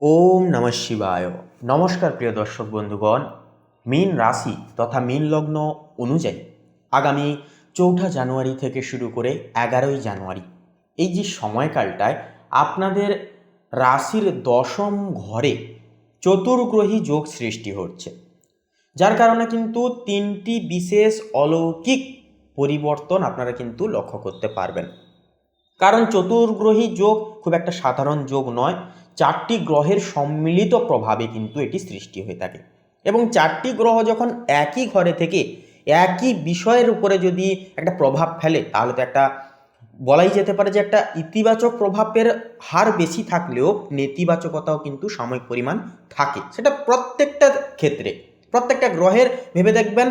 ওম নমঃ শিবায়। নমস্কার প্রিয় দর্শক বন্ধুগণ, মীন রাশি তথা মীন লগ্ন অনুযায়ী আগামী ৪ঠা জানুয়ারি থেকে শুরু করে ১১ই জানুয়ারি এই যে সময়কালটায় আপনাদের রাশির দশম ঘরে চতুর্গ্রহী যোগ সৃষ্টি হচ্ছে, যার কারণে কিন্তু তিনটি বিশেষ অলৌকিক পরিবর্তন আপনারা কিন্তু লক্ষ্য করতে পারবেন। কারণ চতুর্গ্রহী যোগ খুব একটা সাধারণ যোগ নয়, 4টি গ্রহের সম্মিলিত প্রভাবে কিন্তু এটি সৃষ্টি হয়ে থাকে। এবং 4টি গ্রহ যখন একই ঘরে থেকে একই বিষয়ের উপরে যদি একটা প্রভাব ফেলে, তাহলে তো একটা বলাই যেতে পারে যে একটা ইতিবাচক প্রভাবের হার বেশি থাকলেও নেতিবাচকতাও কিন্তু সাময়িক পরিমাণ থাকে। সেটা প্রত্যেকটা ক্ষেত্রে, প্রত্যেকটা গ্রহের ভেবে দেখবেন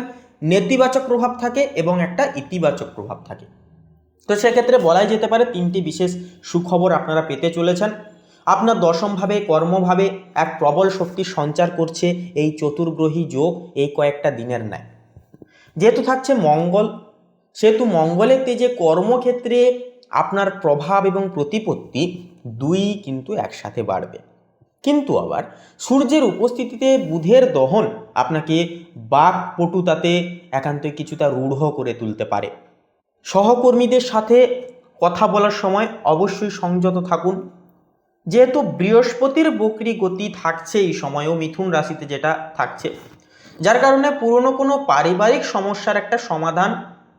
নেতিবাচক প্রভাব থাকে এবং একটা ইতিবাচক প্রভাব থাকে। তো সেক্ষেত্রে বলাই যেতে পারে তিনটি বিশেষ সুখবর আপনারা পেতে চলেছেন। আপনার দশমভাবে কর্মভাবে এক প্রবল শক্তি সঞ্চার করছে এই চতুর্গ্রহী যোগ এই কয়েকটা দিনের ন্যায়। যেহেতু থাকছে মঙ্গল, সেহেতু মঙ্গলের তেজে কর্মক্ষেত্রে আপনার প্রভাব এবং প্রতিপত্তি দুই কিন্তু একসাথে বাড়বে। কিন্তু আবার সূর্যের উপস্থিতিতে বুধের দহন আপনাকে বাকপটুতাতে একান্তই কিছুটা রূঢ় করে তুলতে পারে। সহকর্মীদের সাথে কথা বলার সময় অবশ্যই সংযত থাকুন। যেহেতু বৃহস্পতির বক্রী গতি থাকছে এই সময়ও মিথুন রাশিতে যেটা থাকছে, যার কারণে পুরনো কোনো পারিবারিক সমস্যার একটা সমাধান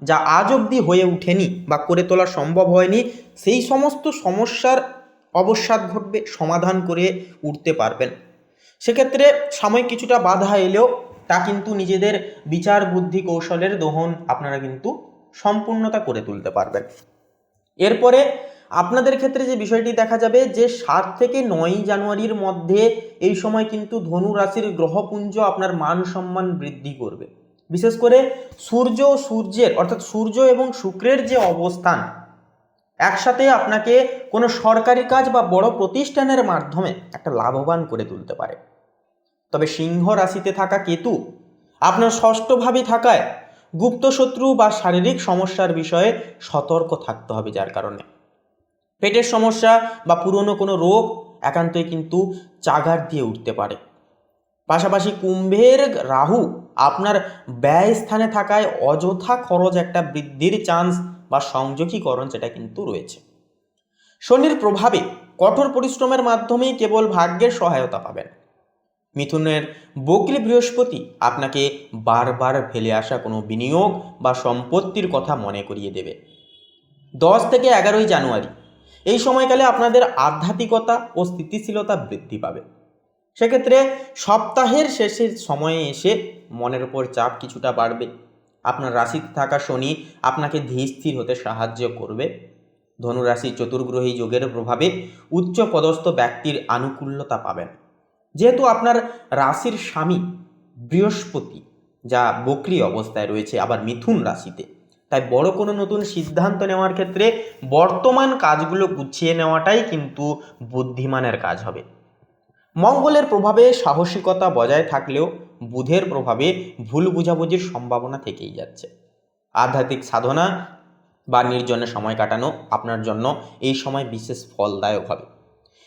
যা আজ অবধি হয়ে ওঠেনি বা করে তোলা সম্ভব হয়নি, সেই সমস্ত সমস্যার অবসাদ ঘটবে, সমাধান করে উঠতে পারবেন। সেক্ষেত্রে সাময়িক কিছুটা বাধা এলেও তা কিন্তু নিজেদের বিচার বুদ্ধি কৌশলের দহন আপনারা কিন্তু সম্পূর্ণতা করে তুলতে পারবেন। এরপরে আপনাদের ক্ষেত্রে যে বিষয়টি দেখা যাবে যে 7 থেকে 9 জানুয়ারির মধ্যে এই সময় কিন্তু ধনু রাশির গ্রহপুঞ্জ আপনার মান সম্মান বৃদ্ধি করবে। বিশেষ করে সূর্যের অর্থাৎ সূর্য এবং শুক্রের যে অবস্থান একসাথে আপনাকে কোনো সরকারি কাজ বা বড় প্রতিষ্ঠানের মাধ্যমে একটা লাভবান করে তুলতে পারে। তবে সিংহ রাশিতে থাকা কেতু আপনার ষষ্ঠভাবে থাকায় গুপ্ত শত্রু বা শারীরিক সমস্যার বিষয়ে সতর্ক থাকতে হবে, যার কারণে পেটের সমস্যা বা পুরনো কোনো রোগ একান্তই কিন্তু চাগার দিয়ে উঠতে পারে। পাশাপাশি কুম্ভের রাহু আপনার ব্যয় স্থানে থাকায় অযথা খরচ একটা বৃদ্ধির চান্স বা সংযোগীকরণ যেটা কিন্তু রয়েছে। শনির প্রভাবে কঠোর পরিশ্রমের মাধ্যমেই কেবল ভাগ্যের সহায়তা পাবেন। মিথুনের বক্রী বৃহস্পতি আপনাকে বারবার ফেলে আসা কোনো বিনিয়োগ বা সম্পত্তির কথা মনে করিয়ে দেবে। 10 থেকে 11ই জানুয়ারি এই সময়কালে আপনাদের আধ্যাত্মিকতা ও স্থিতিশীলতা বৃদ্ধি পাবে। সেক্ষেত্রে সপ্তাহের শেষের সময়ে এসে মনের উপর চাপ কিছুটা বাড়বে। আপনার রাশিতে থাকা শনি আপনাকে ধীর স্থির হতে সাহায্য করবে। ধনুরাশি চতুর্গ্রহী যোগের প্রভাবে উচ্চ পদস্থ ব্যক্তির আনুকূল্যতা পাবেন। যেহেতু আপনার রাশির স্বামী বৃহস্পতি যা বক্রী অবস্থায় রয়েছে আবার মিথুন রাশিতে, তাই বড় কোনো নতুন সিদ্ধান্ত নেওয়ার ক্ষেত্রে বর্তমান কাজগুলো গুছিয়ে নেওয়াটাই কিন্তু বুদ্ধিমানের কাজ হবে। মঙ্গলের প্রভাবে সাহসিকতা বজায় থাকলেও বুধের প্রভাবে ভুল বোঝাবুঝির সম্ভাবনা থেকেই যাচ্ছে। আধ্যাত্মিক সাধনা বা নির্জনে সময় কাটানো আপনার জন্য এই সময় বিশেষ ফলদায়ক হবে।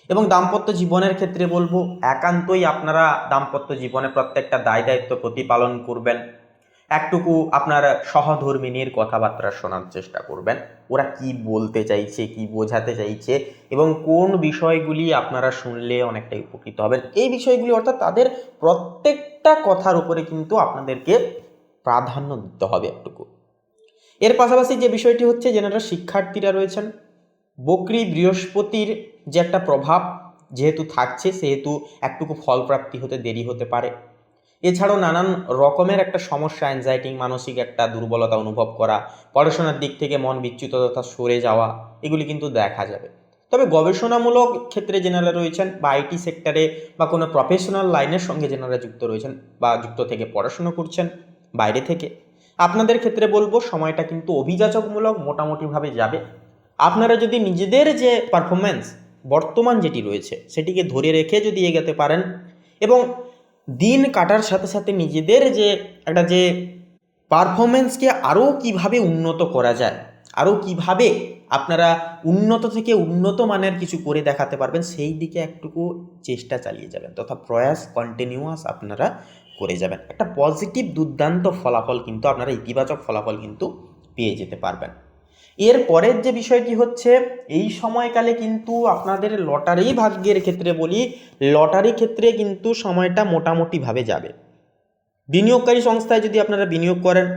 এবং দাম্পত্য জীবনের ক্ষেত্রে বলবো একান্তই আপনারা দাম্পত্য জীবনে প্রত্যেকটা দায় দায়িত্ব প্রতিপালন করবেন। একটুকু আপনার সহধর্মিনীর কথাবার্তা শোনার চেষ্টা করবেন, ওরা কি বলতে চাইছে, কি বোঝাতে চাইছে এবং কোন বিষয়গুলি আপনারা শুনলে অনেকটাই উপকৃত হবেন, এই বিষয়গুলি অর্থাৎ তাদের প্রত্যেকটা কথার উপরে কিন্তু আপনাদেরকে প্রাধান্য দিতে হবে একটুকু। এর পাশাপাশি যে বিষয়টি হচ্ছে, যারা শিক্ষার্থীরা রয়েছেন, বক্রী বৃহস্পতির যে একটা প্রভাব যেহেতু থাকছে, সেহেতু একটুকু ফলপ্রাপ্তি হতে দেরি হতে পারে। এছাড়াও নানান রকমের একটা সমস্যা, অ্যাংজাইটি, মানসিক একটা দুর্বলতা অনুভব করা, পড়াশোনার দিক থেকে মন বিচ্যুত তথা সরে যাওয়া, এগুলি কিন্তু দেখা যাবে। তবে গবেষণামূলক ক্ষেত্রে যেনারা রয়েছেন বা আইটি সেক্টরে বা কোনো প্রফেশনাল লাইনের সঙ্গে যেনারা যুক্ত রয়েছেন বা যুক্ত থেকে পড়াশুনো করছেন বাইরে থেকে, আপনাদের ক্ষেত্রে বলবো সময়টা কিন্তু অভিযাচকমূলক মোটামুটিভাবে যাবে। আপনারা যদি নিজেদের যে পারফরমেন্স বর্তমান যেটি রয়েছে সেটিকে ধরে রেখে যদি এগোতে পারেন এবং দিন কাটার সাথে সাথে নিজেদের যে একটা যে পারফরমেন্সকে আরও কিভাবে উন্নত করা যায়, আরও কিভাবে আপনারা উন্নত থেকে উন্নত মানের কিছু করে দেখাতে পারবেন, সেই দিকে একটুকু চেষ্টা চালিয়ে যাবেন তথা প্রয়াস কন্টিনিউয়াস আপনারা করে যাবেন। একটা পজিটিভ দুর্দান্ত ফলাফল কিন্তু আপনারা ইতিবাচক ফলাফল কিন্তু পেয়ে যেতে পারবেন। এর পরের যে বিষয়টি হচ্ছে, এই সময়কালে কিন্তু আপনাদের লটারি ভাগ্যের ক্ষেত্রে বলি, লটারি ক্ষেত্রে কিন্তু সময়টা মোটামুটিভাবে যাবে। বিনিয়োগকারী সংস্থায় যদি আপনারা বিনিয়োগ করেন,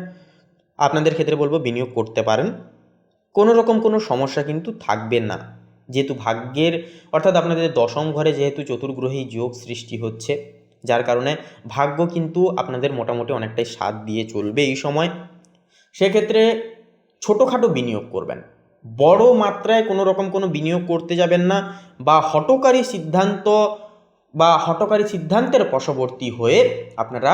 আপনাদের ক্ষেত্রে বলবো বিনিয়োগ করতে পারেন, কোনো রকম কোনো সমস্যা কিন্তু থাকবে না। যেহেতু ভাগ্যের অর্থাৎ আপনাদের দশম ঘরে যেহেতু চতুর্গ্রহী যোগ সৃষ্টি হচ্ছে, যার কারণে ভাগ্য কিন্তু আপনাদের মোটামুটি অনেকটাই সাথ দিয়ে চলবে এই সময়। সেক্ষেত্রে ছোটোখাটো বিনিয়োগ করবেন, বড় মাত্রায় কোনো রকম কোনো বিনিয়োগ করতে যাবেন না, বা হঠকারী সিদ্ধান্তের বশবর্তী হয়ে আপনারা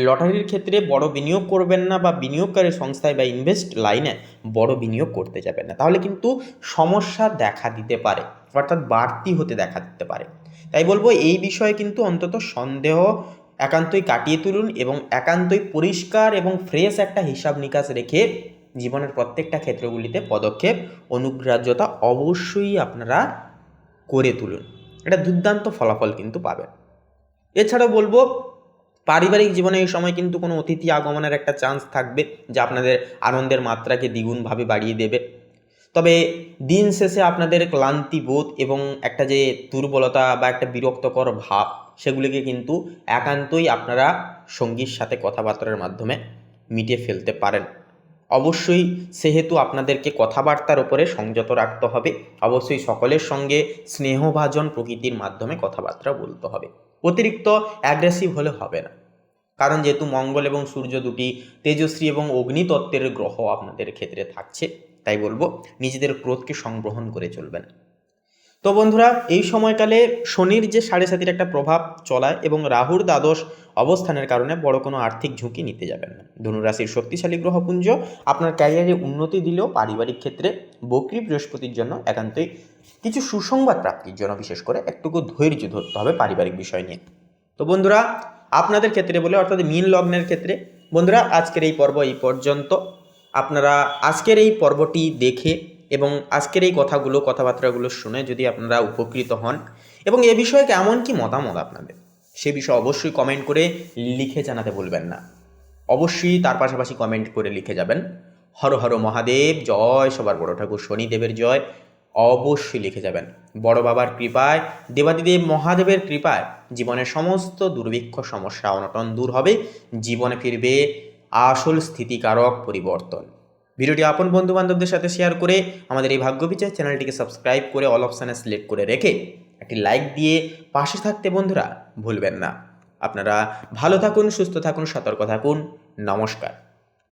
লটারির ক্ষেত্রে বড় বিনিয়োগ করবেন না, বা বিনিয়োগকারী সংস্থায় বা ইনভেস্ট লাইনে বড় বিনিয়োগ করতে যাবেন না, তাহলে কিন্তু সমস্যা দেখা দিতে পারে, অর্থাৎ বাড়তি হতে দেখা দিতে পারে। তাই বলবো এই বিষয়ে কিন্তু অন্তত সন্দেহ একান্তই কাটিয়ে তুলুন এবং একান্তই পরিষ্কার এবং ফ্রেশ একটা হিসাব নিকাশ রেখে জীবনের প্রত্যেকটা ক্ষেত্রগুলিতে পদক্ষেপ অনুগ্রাহ্যতা অবশ্যই আপনারা করে তুলুন। এটা দুর্দান্ত ফলাফল কিন্তু পাবেন। এছাড়াও বলবো পারিবারিক জীবনে এই সময় কিন্তু কোনো অতিথি আগমনের একটা চান্স থাকবে, যা আপনাদের আনন্দের মাত্রাকে দ্বিগুণভাবে বাড়িয়ে দেবে। তবে দিন শেষে আপনাদের ক্লান্তি বোধ এবং একটা যে দুর্বলতা বা একটা বিরক্তকর ভাব, সেগুলিকে কিন্তু একান্তই আপনারা সঙ্গীর সাথে কথাবার্তার মাধ্যমে মিটিয়ে ফেলতে পারেন। অবশ্যই সেহেতু আপনাদেরকে কথাবার্তার উপরে সংযত রাখতে হবে, অবশ্যই সকলের সঙ্গে স্নেহভাজন প্রকৃতির মাধ্যমে কথাবার্তা বলতে হবে, অতিরিক্ত অ্যাগ্রেসিভ হলে হবে না। কারণ যেহেতু মঙ্গল এবং সূর্য দুটি তেজস্বী এবং অগ্নিতত্ত্বের গ্রহ আপনাদের ক্ষেত্রে থাকছে, তাই বলবো নিজেদের ক্রোধকে সংগ্রহণ করে চলবেন। তো বন্ধুরা, এই সময়কালে শনির যে 7.5 একটা প্রভাব চলায় এবং রাহুর দ্বাদশ অবস্থানের কারণে বড় কোনো আর্থিক ঝুঁকি নিতে যাবেন না। ধনুরাশির শক্তিশালী গ্রহপুঞ্জ আপনার ক্যারিয়ারে উন্নতি দিলেও পারিবারিক ক্ষেত্রে বক্রী বৃহস্পতির জন্য একান্তই কিছু সুসংবাদ প্রাপ্তির জন্য বিশেষ করে একটুকু ধৈর্য ধরতে হবে পারিবারিক বিষয় নিয়ে। তো বন্ধুরা, আপনাদের ক্ষেত্রে বলে অর্থাৎ মীন লগ্নের ক্ষেত্রে বন্ধুরা আজকের এই পর্ব এই পর্যন্ত। আপনারা আজকের এই পর্বটি দেখে এবং আজকের এই কথাবার্তাগুলো শুনে যদি আপনারা উপকৃত হন এবং এ বিষয়ে কেমন কি মতামত আপনাদের, সে বিষয়ে অবশ্যই কমেন্ট করে লিখে জানাতে ভুলবেন না। অবশ্যই তার পাশাপাশি কমেন্ট করে লিখে যাবেন হর হর মহাদেব জয়, সবার বড় ঠাকুর শনিদেবের জয়, অবশ্যই লিখে যাবেন। বড় বাবার কৃপায়, দেবাদিদেব মহাদেবের কৃপায় জীবনের সমস্ত দুর্ভিক্ষ সমস্যা অনটন দূর হবে, জীবনে ফিরবে আসল স্থিতিকারক পরিবর্তন। ভিডিওটি আপন বন্ধু বান্ধবদের সাথে শেয়ার করে আমাদের এই ভাগ্যবিচার চ্যানেলটিকে সাবস্ক্রাইব করে অল অপশানে সিলেক্ট করে রেখে একটি লাইক দিয়ে পাশে থাকতে বন্ধুরা ভুলবেন না। আপনারা ভালো থাকুন, সুস্থ থাকুন, সতর্ক থাকুন। নমস্কার।